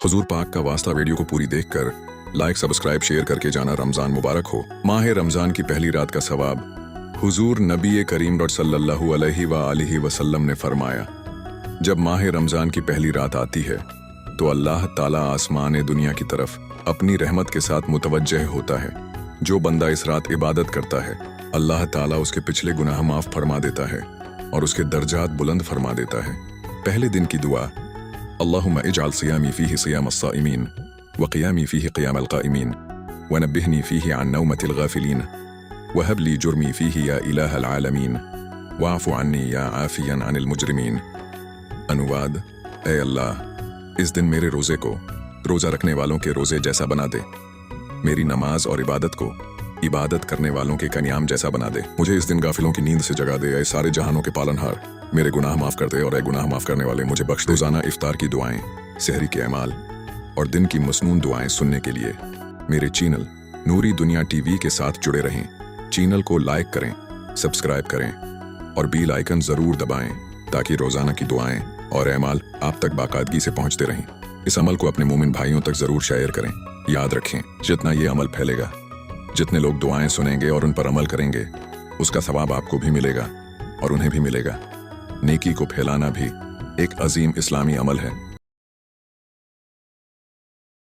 हुजूर पाक का वास्ता वीडियो को पूरी देखकर लाइक सब्सक्राइब शेयर करके जाना। रमज़ान मुबारक हो। माह रमज़ान की पहली रात का सवाब। हुजूर नबी करीम सल्लल्लाहु अलैहि वसल्लम ने फरमाया, जब माह रमज़ान की पहली रात आती है तो अल्लाह ताला आसमान दुनिया की तरफ अपनी रहमत के साथ मुतवज्जह होता है। जो बंदा इस रात इबादत करता है अल्लाह ताला उसके पिछले गुनाह माफ़ फरमा देता है और उसके दर्जात बुलंद फरमा देता है। पहले दिन की दुआ, अल्लाहुम्मा इजअल सियामी फीही सियाम अस्साइमीन व क़ियामी फीही क़ियाम अल-क़ाइमीन व नब्बिहनी फीही अन नौमतिल गाफ़िलीन व हब ली जुर्मी फीही या इलाहल आलमीन वाफ़ु अन्नी या आफ़ियन अनिल मुजरिमीन। अनुवाद, ऐ अल्लाह, इस दिन मेरे रोज़े को रोज़ा रखने वालों के रोज़े जैसा बना दे, मेरी नमाज और इबादत को इबादत करने वालों के कन्याम जैसा बना दे। मुझे इस दिन गाफिलों की नींद से जगा दे। ऐ सारे जहानों के पालनहार, मेरे गुनाह माफ़ कर दे और ऐ गुनाह माफ़ करने वाले मुझे बख्श दे। रोज़ाना इफ्तार की दुआएं, सहरी के अमाल और दिन की मसनून दुआएं सुनने के लिए मेरे चैनल नूरी दुनिया टीवी के साथ जुड़े रहें। चैनल को लाइक करें, सब्सक्राइब करें और बेल आइकन ज़रूर दबाएं ताकि रोज़ाना की दुआएं और अमाल आप तक बाकायदगी से पहुँचते रहें। इस अमल को अपने मोमिन भाइयों तक ज़रूर शेयर करें। याद रखें, जितना ये अमल फैलेगा, जितने लोग दुआएं सुनेंगे और उन पर अमल करेंगे, उसका सवाब आपको भी मिलेगा और उन्हें भी मिलेगा। नेकी को फैलाना भी एक अजीम इस्लामी अमल है।